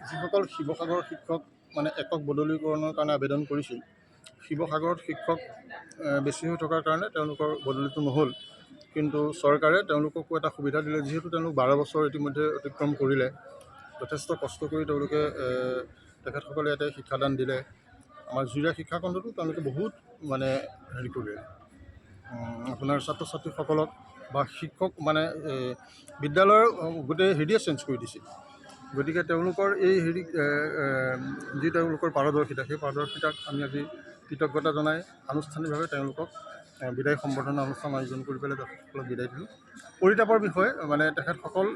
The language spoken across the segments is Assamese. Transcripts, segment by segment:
যিসকল শিৱসাগৰৰ শিক্ষক মানে একক বদলীকৰণৰ কাৰণে আবেদন কৰিছিল, শিৱসাগৰত শিক্ষক বেছি হৈ থকাৰ কাৰণে তেওঁলোকৰ বদলিটো নহ'ল। কিন্তু চৰকাৰে তেওঁলোককো এটা সুবিধা দিলে, যিহেতু তেওঁলোক 12 বছৰ ইতিমধ্যে অতিক্ৰম কৰিলে, যথেষ্ট কষ্ট কৰি তেওঁলোকে তেখেতসকলে ইয়াতে শিক্ষাদান দিলে। আমাৰ জুৰীয়া শিক্ষাখণ্ডতো তেওঁলোকে বহুত মানে হেৰি কৰিলে, আপোনাৰ ছাত্ৰ ছাত্ৰীসকলক বা শিক্ষক মানে বিদ্যালয়ৰ গোটেই হেৰিয়ে চেঞ্জ কৰি দিছিল। গতিকে তেওঁলোকৰ এই হেৰি যি তেওঁলোকৰ পাৰদৰ্শিতা, সেই পাৰদৰ্শিতাক আমি আজি কৃতজ্ঞতা জনাই আনুষ্ঠানিকভাৱে তেওঁলোকক বিদায় সম্বৰ্ধনা অনুষ্ঠান আয়োজন কৰি পেলাই তেখেতসকলক বিদায় দিলোঁ। পৰিতাপৰ বিষয়ে মানে তেখেতসকল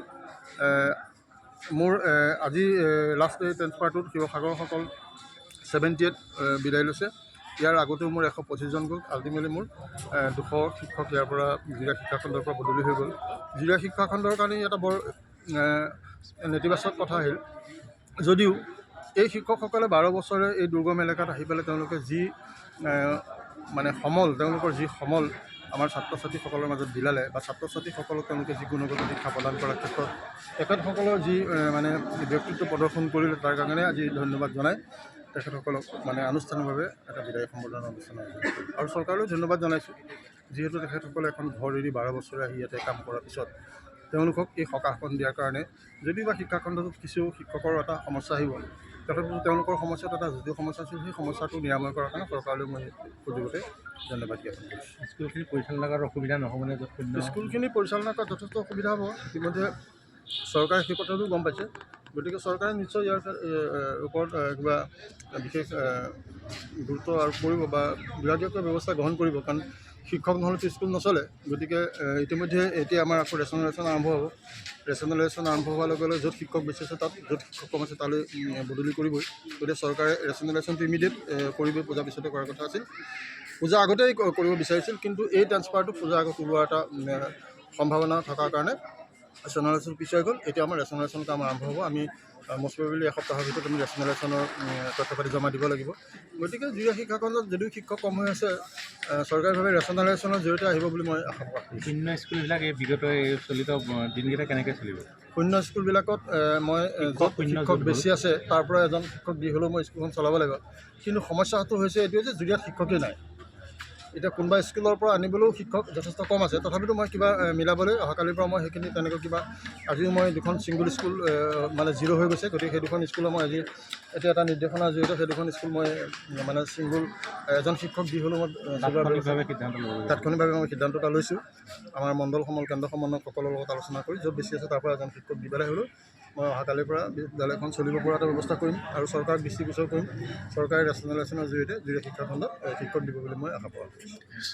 মোৰ আজি লাষ্ট এই ট্ৰেন্সফাৰটোত শিৱসাগৰসকল 78 বিদায় লৈছে। ইয়াৰ আগতেও মোৰ 125জন গ'ল। আল্টিমেটলি মোৰ 200 শিক্ষক ইয়াৰ পৰা জিলা শিক্ষাখণ্ডৰ পৰা বদলি হৈ গ'ল। জিলা শিক্ষাখণ্ডৰ কাৰণে এটা বৰ নেতিবাচক কথা আহিল, যদিও এই শিক্ষকসকলে 12 বছৰে এই দুৰ্গম এলেকাত আহি পেলাই তেওঁলোকে যি মানে তেওঁলোকৰ যি সমল আমাৰ ছাত্ৰ ছাত্ৰীসকলৰ মাজত বিলালে বা ছাত্ৰ ছাত্ৰীসকলক তেওঁলোকে যি গুণগত শিক্ষা প্ৰদান কৰাৰ ক্ষেত্ৰত তেখেতসকলৰ যি মানে ব্যক্তিত্ব প্ৰদৰ্শন কৰিলে, তাৰ কাৰণে আজি ধন্যবাদ জনাই তেখেতসকলক মানে আনুষ্ঠানিকভাৱে এটা বিদায় সম্বৰ্ধনা অনুষ্ঠান আৰু চৰকাৰলৈ ধন্যবাদ জনাইছোঁ, যিহেতু তেখেতসকলে এখন ঘৰ এৰি 12 বছৰে আহি ইয়াতে কাম কৰাৰ পিছত তেওঁলোকক এই সকাহখন দিয়াৰ কাৰণে, যদিও বা শিক্ষাখণ্ডটোত কিছু শিক্ষকৰ এটা সমস্যা আহিব, তথাপিও তেওঁলোকৰ সমস্যাটো এটা যিটো সমস্যা আছিল, সেই সমস্যাটো নিৰাময় কৰাৰ কাৰণে চৰকাৰলৈ মই সুযোগতে ধন্যবাদ জ্ঞাপন কৰিছোঁ। স্কুলখিনি পৰিচালনা কৰাৰ অসুবিধা নহ'বনে? স্কুলখিনি পৰিচালনা কৰাত যথেষ্ট অসুবিধা হ'ব। ইতিমধ্যে চৰকাৰে সেই কথাটো গম পাইছে। গতিকে চৰকাৰে নিশ্চয় ইয়াৰ ওপৰত কিবা বিশেষ গুৰুত্ব আৰোপ কৰিব বা বিভাগীয় ব্যৱস্থা গ্ৰহণ কৰিব, কাৰণ শিক্ষক নহ'লেতো স্কুল নচলে। গতিকে ইতিমধ্যে এতিয়া আমাৰ আকৌ ৰেচনেলাইজেশ্যন আৰম্ভ হ'ব। ৰেচনেলাইজেশ্যন আৰম্ভ হোৱাৰ লগে লগে য'ত শিক্ষক বেছি আছে তাত, য'ত শিক্ষক কম আছে তালৈ বদলি কৰিবই। গতিকে চৰকাৰে ৰেচনেলাইজেশ্যনটো ইমিডিয়েট কৰিবই, পূজাৰ পিছতে কৰাৰ কথা আছিল। পূজা আগতেই কৰিব বিচাৰিছিল, কিন্তু এই ট্ৰান্সফাৰটো পূজা আগত ওলোৱাৰ এটা সম্ভাৱনা থকাৰ কাৰণে ৰেচনেলাইজেশ্যন পিছুৱাই গ'ল। এতিয়া আমাৰ ৰেচনেলাইজেশ্যন কাম আৰম্ভ হ'ব। আমি মষ্ট প্ৰবেবলি এসপ্তাহৰ ভিতৰত আমি ৰেচনেলাইজেশ্যনৰ তথ্য পাতি জমা দিব লাগিব। গতিকে জুৰীয়া শিক্ষাখণ্ডত যদিও শিক্ষক কম হৈ আছে, চৰকাৰীভাৱে ৰেচনেলাইজেশ্যনৰ জৰিয়তে আহিব বুলি মই আশা প্ৰকাশ কৰিছোঁ। শূন্য স্কুলবিলাক এই বিগত এই চলিত দিনকেইটা কেনেকৈ চলিব? শূন্য স্কুলবিলাকত মই য'ত শিক্ষক বেছি আছে তাৰ পৰা এজন শিক্ষক দি হ'লেও মই স্কুলখন চলাব লাগিব। কিন্তু সমস্যাটো হৈছে এইটোৱে যে জুৰীয়াত শিক্ষকেই নাই। এতিয়া কোনোবা স্কুলৰ পৰা আনিবলৈও শিক্ষক যথেষ্ট কম আছে, তথাপিতো মই কিবা মিলাবলৈ অহাকালিৰ পৰা মই সেইখিনি তেনেকৈ কিবা, আজিও মই দুখন ছিংগুল স্কুল মানে 0 হৈ গৈছে। গতিকে সেই দুখন স্কুলৰ মই আজি এতিয়া এটা নিৰ্দেশনাৰ জৰিয়তে সেই দুখন স্কুল মই মানে ছিংগুল এজন শিক্ষক দি হ'লেও মই তাৎক্ষণিকভাৱে মই সিদ্ধান্ত এটা লৈছোঁ। আমাৰ মণ্ডল কেন্দ্ৰ সমন্বয়কসকলৰ লগত আলোচনা কৰি য'ত বেছি আছে তাৰ পৰা এজন শিক্ষক দি পেলাই হ'লেও মই অহাকালিৰ পৰা বিদ্যালয়খন চলিব পৰা এটা ব্যৱস্থা কৰিম আৰু চৰকাৰক দৃষ্টিগোচৰ কৰিম। চৰকাৰে ৰেচনেলাইজেশ্যনৰ জৰিয়তে জুৰীয়া শিক্ষাখণ্ডত শিক্ষক দিব বুলি মই আশা প্ৰকাশ কৰিছোঁ।